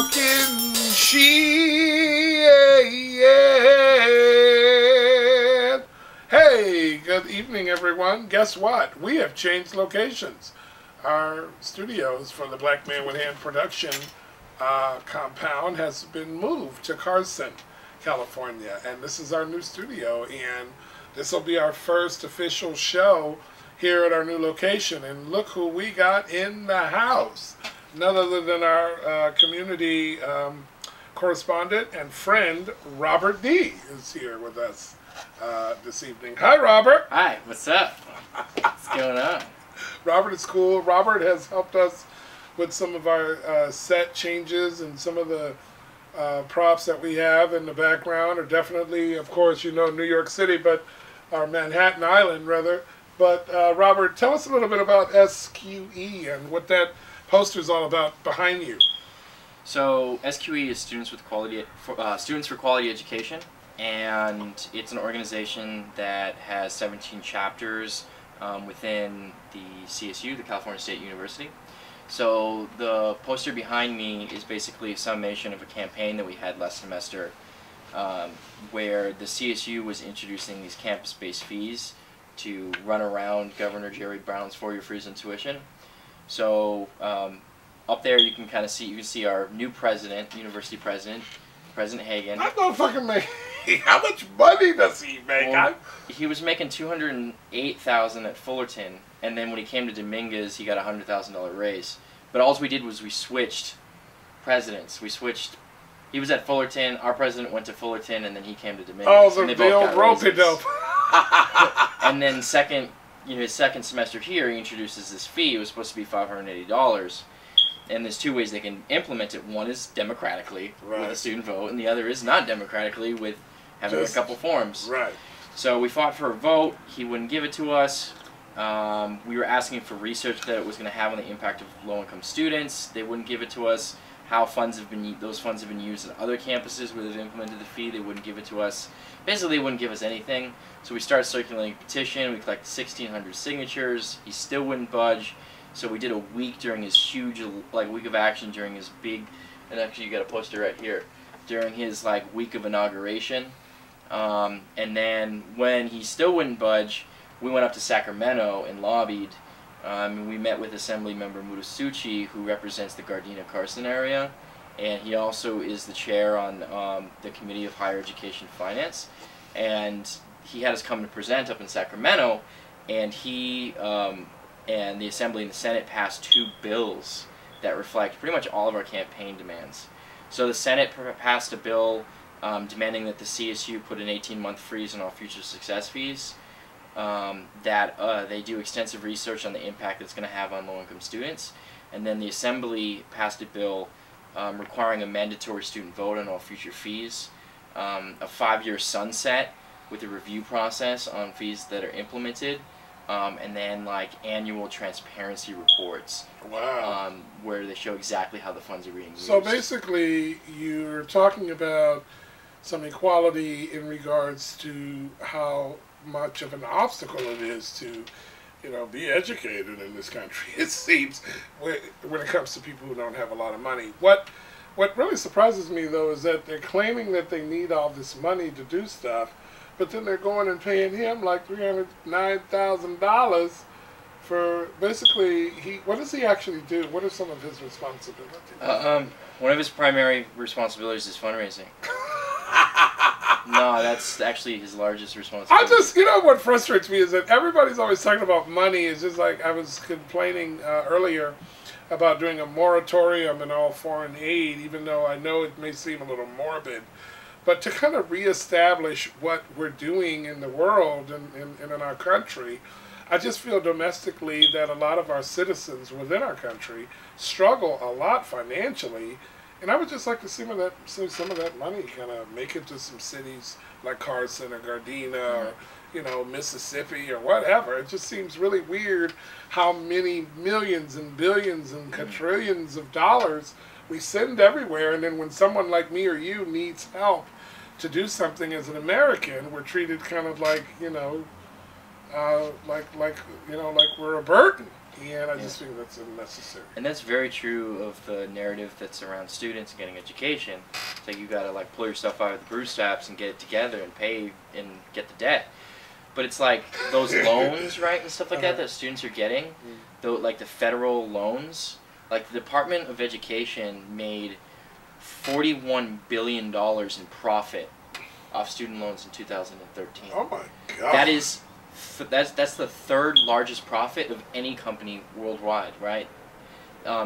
talking shit. Hey, good evening, everyone. Guess what? We have changed locations. Our studios for the Black Man with Hand production compound has been moved to Carson, California, and this is our new studio, and this will be our first official show here at our new location. And look who we got in the house. None other than our community correspondent and friend, Robert D. is here with us this evening. Hi, Robert. Hi, what's up? What's going on? Robert is cool. Robert has helped us with some of our set changes, and some of the props that we have in the background are definitely, of course, you know, New York City, but our Manhattan Island, rather. But Robert, tell us a little bit about SQE and what that poster is all about behind you. So SQE is Students for Quality Education, and it's an organization that has 17 chapters within the CSU, the California State University. So the poster behind me is basically a summation of a campaign that we had last semester, where the CSU was introducing these campus-based fees to run around Governor Jerry Brown's 4-year freeze on tuition. So up there you can kind of see our new president, university president, President Hagan. That motherfucker make how much money does he make? Well, he was making $208,000 at Fullerton, and then when he came to Dominguez, he got a $100,000 raise. But all we did was we switched presidents. We switched. He was at Fullerton. Our president went to Fullerton, and then he came to Dominguez. Oh, the old ropey dope. And then his second semester here, he introduces this fee. It was supposed to be $580. And there's two ways they can implement it. One is democratically, with a student vote, and the other is not democratically, with having a couple forms. Right. So we fought for a vote. He wouldn't give it to us. We were asking for research that it was going to have on the impact of low-income students. They wouldn't give it to us. How those funds have been used at other campuses where they've implemented the fee. They wouldn't give it to us. Basically, they wouldn't give us anything. So we started circulating a petition. We collected 1,600 signatures. He still wouldn't budge. So we did a week during his huge, week of action during his big, and actually you got a poster right here, during his week of inauguration. And then when he still wouldn't budge, we went up to Sacramento and lobbied. We met with Assembly Member Mutasuchi, who represents the Gardena-Carson area, and he also is the chair on the Committee of Higher Education Finance. And he had us come to present up in Sacramento, and he and the Assembly and the Senate passed 2 bills that reflect pretty much all of our campaign demands. So the Senate passed a bill demanding that the CSU put an 18-month freeze on all future success fees, that they do extensive research on the impact it's going to have on low-income students. And then the Assembly passed a bill requiring a mandatory student vote on all future fees, a 5-year sunset with a review process on fees that are implemented, and then annual transparency reports. Wow. Where they show exactly how the funds are being used. So basically, you're talking about some equality in regards to how much of an obstacle it is to, be educated in this country. It seems when it comes to people who don't have a lot of money. What really surprises me, though, is that they're claiming that they need all this money to do stuff, but then they're going and paying him like $309,000 for basically, what does he actually do? What are some of his responsibilities? One of his primary responsibilities is fundraising. No, that's actually his largest responsibility. What frustrates me is that everybody's always talking about money. It's just like I was complaining earlier about doing a moratorium in all foreign aid, even though I know it may seem a little morbid. But to kind of reestablish what we're doing in the world and in our country, I just feel domestically that a lot of our citizens within our country struggle a lot financially. And I would just like to see some of that money kind of make it to some cities like Carson or Gardena or, Mississippi or whatever. It just seems really weird how many millions and billions and quadrillions of dollars we send everywhere, and then when someone like me or you needs help to do something as an American, we're treated kind of like, like we're a burden. and I just think that's unnecessary. And that's very true of the narrative that's around students and getting education. It's like you gotta like pull yourself out of the bootstraps and get it together and pay and get the debt. But it's like those loans, right, and stuff like that students are getting, though, like the federal loans. Like the Department of Education made $41 billion in profit off student loans in 2013. Oh my God! That's the third largest profit of any company worldwide, right?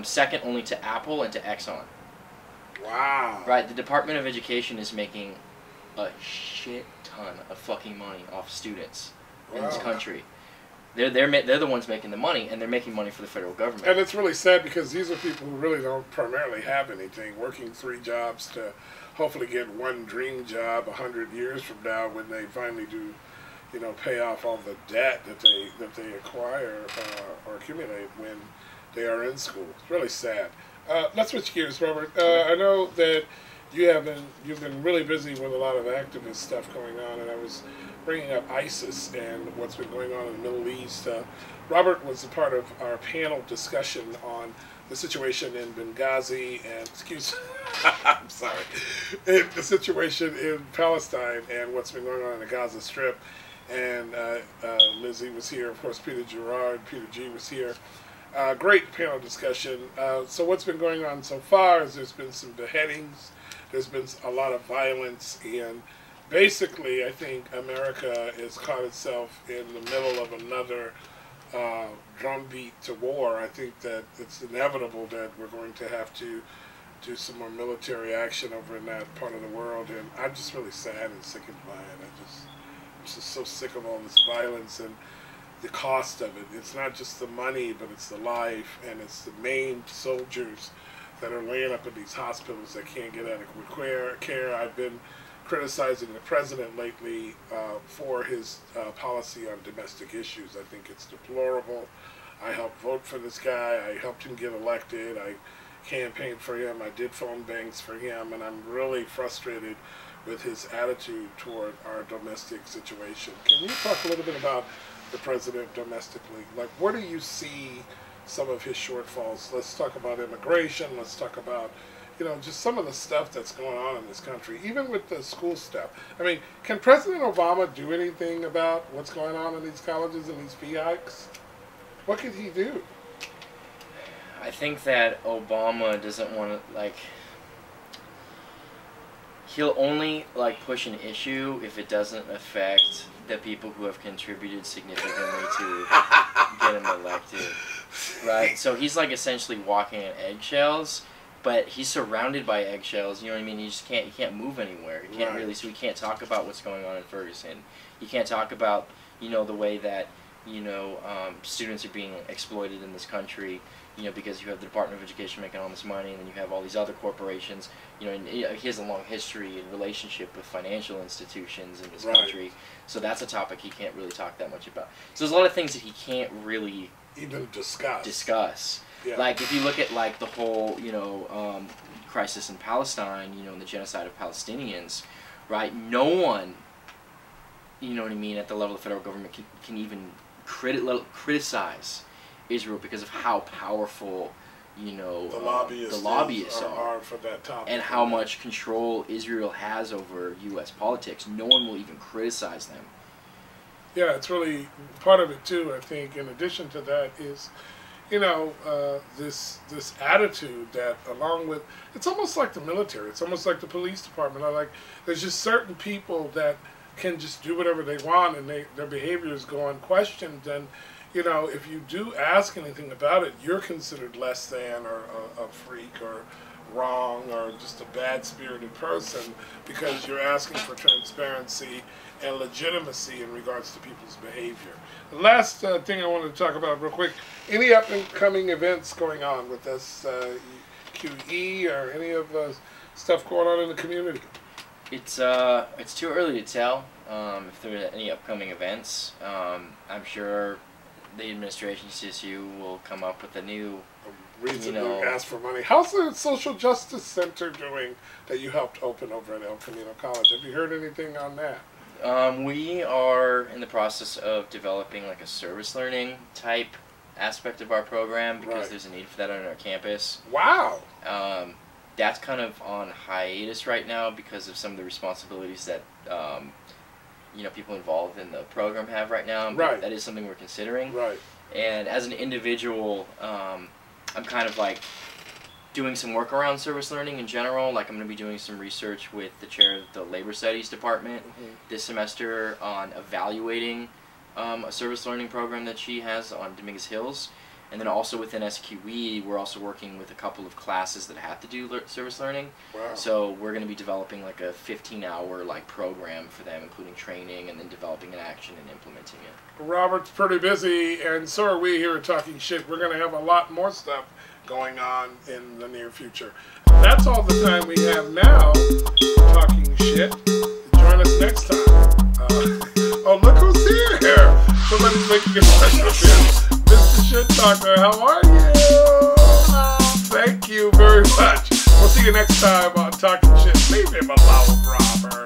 Second only to Apple and to Exxon. Wow. Right. The Department of Education is making a shit ton of fucking money off students in this country. They're the ones making the money, and they're making money for the federal government. And it's really sad because these are people who really don't primarily have anything, working 3 jobs to hopefully get one dream job 100 years from now when they finally do, you know, pay off all the debt that they acquire or accumulate when they are in school. It's really sad. Let's switch gears, Robert. I know that you've been really busy with a lot of activist stuff going on, and I was bringing up ISIS and what's been going on in the Middle East. Robert was a part of our panel discussion on the situation in Benghazi and, I'm sorry, the situation in Palestine and what's been going on in the Gaza Strip. And Lizzie was here, of course, Peter G was here. Great panel discussion. So what's been going on so far is there's been some beheadings, there's been a lot of violence, and basically I think America has caught itself in the middle of another drumbeat to war. I think that it's inevitable that we're going to have to do some more military action over in that part of the world, and I'm just really sad and sickened by it. I'm just so sick of all this violence and the cost of it. It's not just the money, but it's the life, and it's the maimed soldiers that are laying up in these hospitals that can't get adequate care. I've been criticizing the president lately for his policy on domestic issues. I think it's deplorable. I helped vote for this guy. I helped him get elected. I campaigned for him. I did phone banks for him, and I'm really frustrated with his attitude toward our domestic situation. Can you talk a little bit about the president domestically? Like, where do you see some of his shortfalls? Let's talk about immigration. Let's talk about, you know, just some of the stuff that's going on in this country, even with the school stuff. I mean, can President Obama do anything about what's going on in these colleges and these fee hikes? What could he do? I think that Obama doesn't want to, like, he'll only, like, push an issue if it doesn't affect the people who have contributed significantly to get him elected, right? So he's, like, essentially walking on eggshells, but he's surrounded by eggshells, you know what I mean? He can't move anywhere. He can't really, so he can't talk about what's going on in Ferguson. He can't talk about, you know, the way that, you know, students are being exploited in this country, you know, because you have the Department of Education making all this money, and then you have all these other corporations, you know, and he has a long history and relationship with financial institutions in this country, so that's a topic he can't really talk that much about. So there's a lot of things that he can't really even discuss. Yeah. Like, if you look at, like, the whole, you know, crisis in Palestine, you know, and the genocide of Palestinians, right, no one, you know what I mean, at the level of the federal government can even criticize Israel because of how powerful, you know, the lobbyists are for that topic, and how much control Israel has over U.S. politics. No one will even criticize them. Yeah, it's really part of it too. I think in addition to that is, you know, this attitude that, along with, it's almost like the military, it's almost like the police department. There's just certain people that can just do whatever they want, and their behaviors go unquestioned. And, you know, if you do ask anything about it, you're considered less than, or a freak, or wrong, or just a bad-spirited person, because you're asking for transparency and legitimacy in regards to people's behavior. The last thing I wanted to talk about real quick, any upcoming events going on with SQE or any of the stuff going on in the community? It's too early to tell if there are any upcoming events. I'm sure the administration CSU will come up with a new reason to ask for money. How's the Social Justice Center doing that you helped open over at El Camino College? Have you heard anything on that? We are in the process of developing, like, a service learning type aspect of our program because Right. there's a need for that on our campus. Wow. That's kind of on hiatus right now because of some of the responsibilities that people involved in the program have right now. But Right. that is something we're considering. Right. And as an individual, I'm kind of like doing some work around service learning in general. Like I'm going to be doing some research with the chair of the Labor Studies Department this semester on evaluating a service learning program that she has on Dominguez Hills. And then also within SQE, we're also working with a couple of classes that have to do service learning. Wow. So we're going to be developing like a 15-hour like program for them, including training and then developing an action and implementing it. Robert's pretty busy, and so are we here at Talking Shit. We're going to have a lot more stuff going on in the near future. That's all the time we have now for Talking Shit. Join us next time. Oh, look who's here! Somebody's making a special appearance. Mr. Shit Talker, how are you? Thank you very much. We'll see you next time on Talking Shit. Leave him alone, Robert.